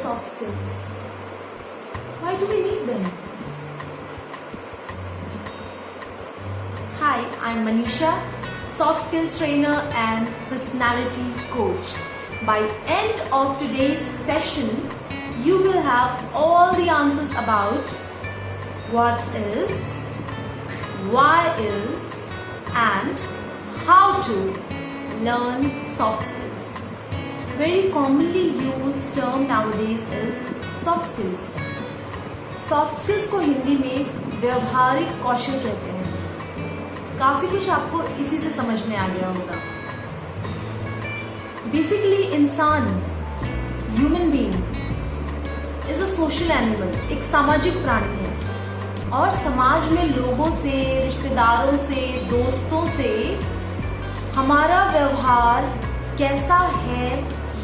soft skills? Why do we need them? Hi, I'm Manisha, soft skills trainer and personality coach. By end of today's session, you will have all the answers about what is, why is, and how to learn soft skills. Very commonly used term nowadays is soft skills. Soft skills को हिंदी में व्यवहारिक कौशल कहते हैं. काफी कुछ आपको इसी से समझ में आ गया होगा. बेसिकली इंसान, human being is a social animal, एक सामाजिक प्राणी है और समाज में लोगों से, रिश्तेदारों से, दोस्तों से हमारा व्यवहार कैसा है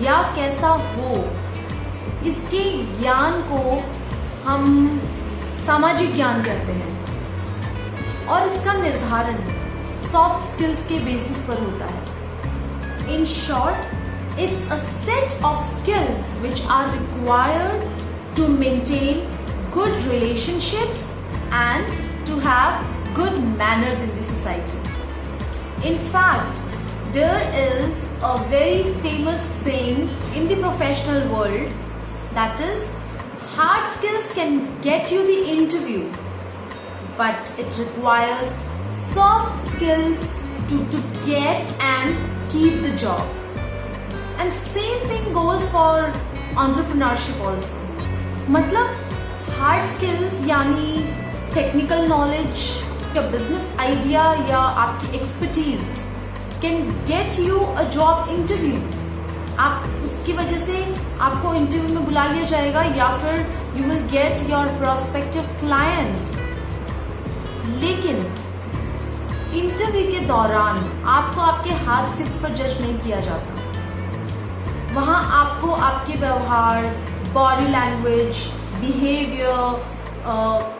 या कैसा हो, इसके ज्ञान को हम सामाजिक ज्ञान कहते हैं और इसका निर्धारण सॉफ्ट स्किल्स के बेसिस पर होता है. In short, it's a set of skills which are required to maintain good relationships and to have good manners in the society. In fact, there is a very famous saying in the professional world, that is, hard skills can get you the interview, but it requires soft skills to get and keep the job. And same thing goes for entrepreneurship also. मतलब hard skills यानी technical knowledge या business idea या आपकी expertise can get you a job interview. आप उसकी वजह से आपको इंटरव्यू में बुला लिया जाएगा या फिर you will get your prospective clients. लेकिन इंटरव्यू के दौरान आपको आपके हार्ड स्किल्स पर जज नहीं किया जाता. वहां आपको आपके व्यवहार, body language, behaviour,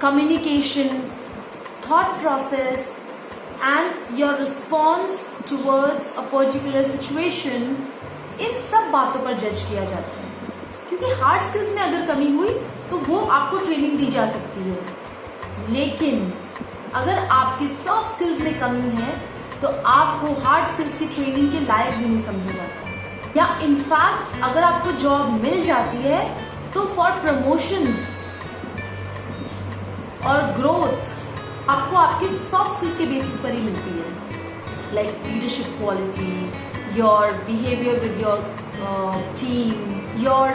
communication, thought process and your response towards a particular situation, इन सब बातों पर जज किया जाता है. क्योंकि हार्ड स्किल्स में अगर कमी हुई तो वो आपको ट्रेनिंग दी जा सकती है, लेकिन अगर आपकी सॉफ्ट स्किल्स में कमी है तो आपको हार्ड स्किल्स की ट्रेनिंग के लायक भी नहीं समझा जाता. या इनफैक्ट अगर आपको जॉब मिल जाती है तो फॉर प्रमोशंस और ग्रोथ आपको आपकी सॉफ्ट स्किल्स के बेसिस पर ही मिलती है. Like leadership quality, your behaviour with your team, your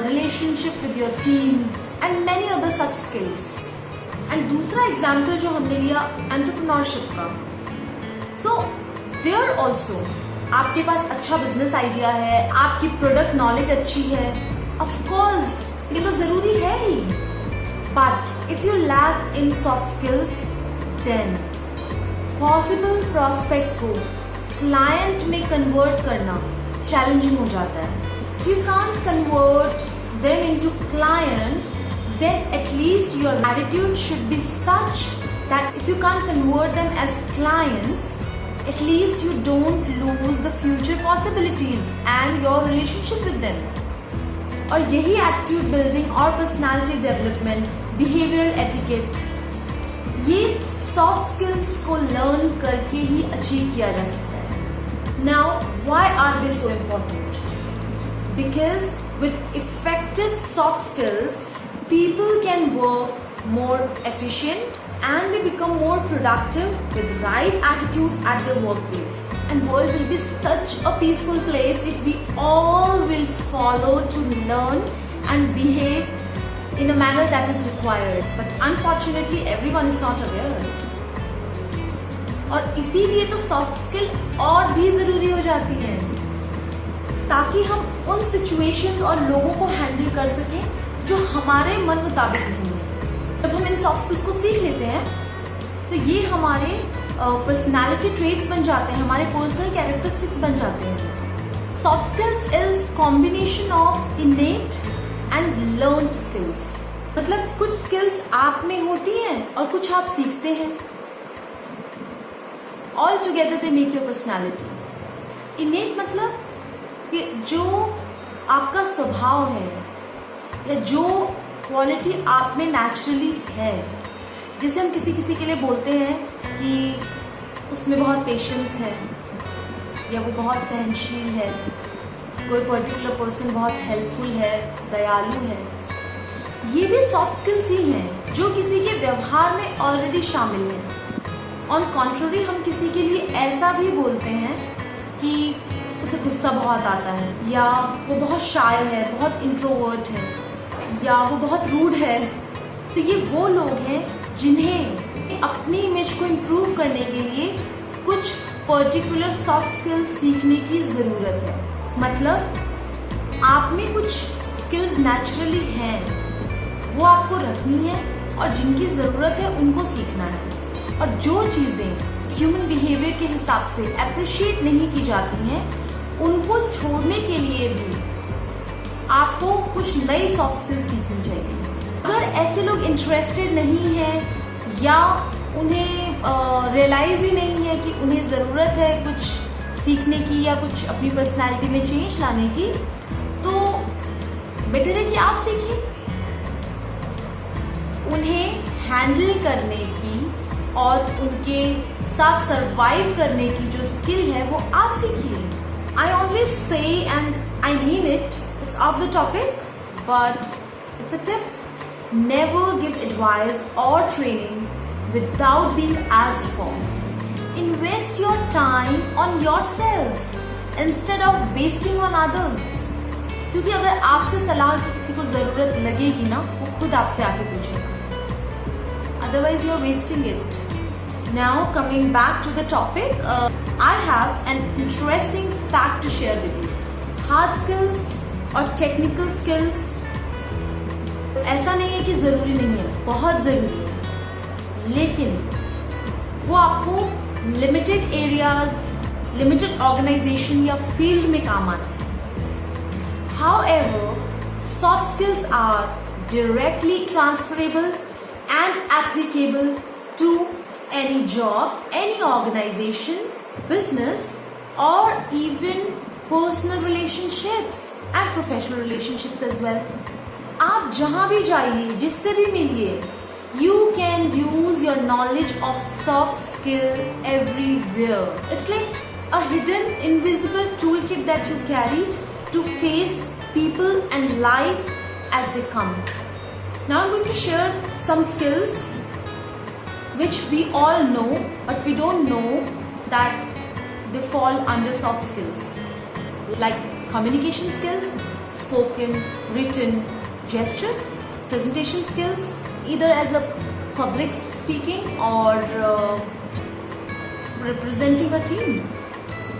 relationship with your team and many other such skills. And दूसरा एग्जाम्पल जो हमने लिया एंटरप्रेन्योरशिप का, सो देयर ऑल्सो आपके पास अच्छा बिजनेस आइडिया है, आपकी प्रोडक्ट नॉलेज अच्छी है, ऑफ कोर्स ये तो जरूरी है ही. But if you lack in soft skills, then possible prospect को client में convert करना challenging हो जाता है. If you can't convert them into client, then at least your attitude should be such that if you can't convert them as clients, at least you don't lose the future possibilities and your relationship with them. और यही attitude building और personality development, behavioural etiquette, ये soft skills को learn करके ही achieve किया जा सकता है. Now why are they so important? Because with effective soft skills people can work more efficient and they become more productive with right attitude at the workplace. And world will be such a peaceful place if we all will follow to learn and behave in a manner that is required. But unfortunately everyone is not aware. और इसीलिए तो soft skill और भी जरूरी हो जाती है ताकि हम उन सिचुएशंस और लोगों को हैंडल कर सकें जो हमारे मन मुताबिक नहीं है. जब हम इन सॉफ्ट स्किल्स को सीख लेते हैं तो ये हमारे पर्सनालिटी ट्रेट्स बन जाते हैं, हमारे पर्सनल कैरेक्टरिस्टिक्स बन जाते हैं. Soft skills is combination of इनेट and learned skills. मतलब कुछ स्किल्स आप में होती हैं और कुछ आप सीखते हैं. All together they make your personality. इनेट मतलब कि जो आपका स्वभाव है, या जो क्वालिटी आप में नेचुरली है, जिसे हम किसी किसी के लिए बोलते हैं कि उसमें बहुत पेशेंस है या वो बहुत सहनशील है, कोई पर्टिकुलर पर्सन बहुत हेल्पफुल है, दयालु है, ये भी सॉफ्ट स्किल्स ही हैं जो किसी के व्यवहार में ऑलरेडी शामिल हैं। ऑन कॉन्ट्ररी हम किसी के लिए ऐसा भी बोलते हैं कि उसे गुस्सा बहुत आता है, या वो बहुत शाय है, बहुत इंट्रोवर्ट है, या वो बहुत रूड है। तो ये वो लोग हैं जिन्हें अपनी इमेज को इम्प्रूव करने के लिए कुछ पर्टिकुलर सॉफ्ट स्किल्स सीखने की जरूरत है। मतलब आप में कुछ स्किल्स नेचुरली हैं, वो आपको रखनी है, और जिनकी जरूरत है उनको सीखना है। और जो चीजें ह्यूमन बिहेवियर के हिसाब से अप्रिशिएट नहीं की जाती हैं, उनको छोड़ने के लिए भी आपको कुछ नई सॉफ्ट स्किल्स सीखनी चाहिए। अगर ऐसे लोग इंटरेस्टेड नहीं हैं या उन्हें रियलाइज ही नहीं है कि उन्हें जरूरत है कुछ सीखने की या कुछ अपनी पर्सनालिटी में चेंज लाने की, तो बेटर है कि आप सीखिए। उन्हें हैंडल करने की और उनके साथ सरवाइव करने की जो स्किल है वो आप सीखिए। I always say and I mean it, it's off the topic, but it's a tip. Never give advice or training without being asked for. Invest your time on yourself instead of wasting on others. क्योंकि अगर आपसे सलाह की किसी को जरूरत लगेगी ना, वो खुद आपसे आके पूछेगा, otherwise you're wasting it. Now coming back to the topic, I have an interesting fact to share with you. Hard skills और टेक्निकल स्किल्स ऐसा नहीं है कि जरूरी नहीं है, बहुत जरूरी है, लेकिन वो आपको लिमिटेड एरियाज, लिमिटेड ऑर्गेनाइजेशन या फील्ड में काम आते हैं। However, soft skills are directly transferable and applicable to any job, any organisation, business और even personal relationships and professional relationships as well. आप जहां भी जाइए, जिससे भी मिलिए, you can use your knowledge of soft skill everywhere. It's like a hidden invisible tool kit that you carry to face people and life as they come. Now I am going to share some skills which we all know, but we don't know that they fall under soft skills, like communication skills, spoken, written, gestures, presentation skills, either as a public speaking or representing a team,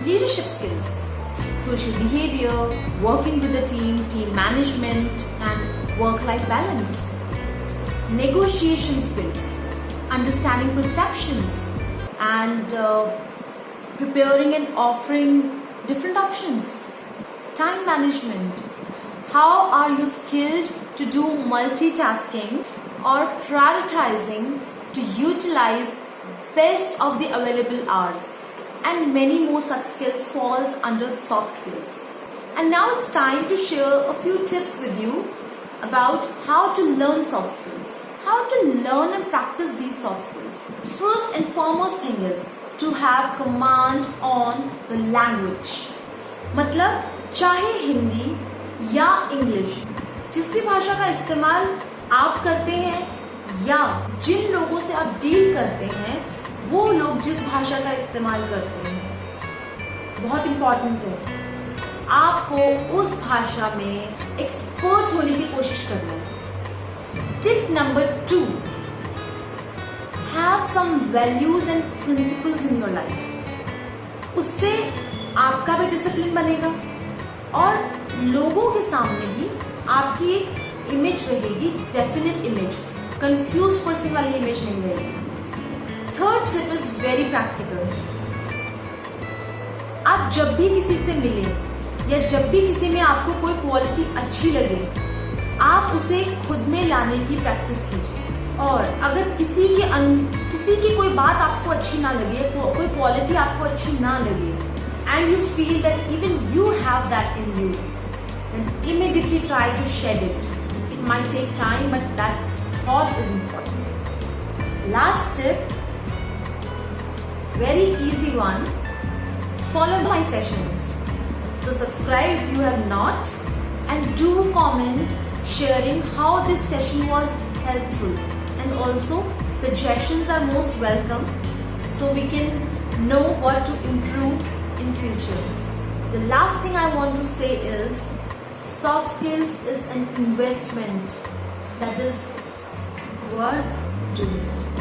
leadership skills, social behavior, working with a team, team management and work-life balance, negotiation skills, understanding perceptions and preparing and offering different options. Time management. How are you skilled to do multitasking or prioritizing to utilize best of the available hours? And many more such skills falls under soft skills. And now it's time to share a few tips with you about how to learn soft skills. How to learn and practice these soft skills. First and foremost thing is to have command on the language. मतलब चाहे हिंदी या English, जिस भी भाषा का इस्तेमाल आप करते हैं या जिन लोगों से आप डील करते हैं, वो लोग जिस भाषा का इस्तेमाल करते हैं, बहुत इंपॉर्टेंट है। आपको उस भाषा में एक्सपर्ट होने की कोशिश करना है। Tip number 2, have some values and principles in your life. उससे आपका भी डिसिप्लिन बनेगा और लोगों के सामने भी आपकी एक इमेज रहेगी, डेफिनेट इमेज, कंफ्यूज पर्सन वाली इमेज नहीं रहेगी। Third tip is very practical. आप जब भी किसी से मिले या जब भी किसी में आपको कोई क्वालिटी अच्छी लगे, आप उसे खुद में लाने की प्रैक्टिस कीजिए। और अगर किसी की कोई बात आपको अच्छी ना लगे, कोई क्वालिटी आपको अच्छी ना लगे, and you feel that even you have that in you, then immediately try to shed it. might take time, but that thought is important. Last tip, very easy one, follow my sessions. So subscribe if you have not, and do comment sharing how this session was helpful, and also suggestions are most welcome so we can know what to improve in future. The last thing I want to say is soft skills is an investment that is worth doing.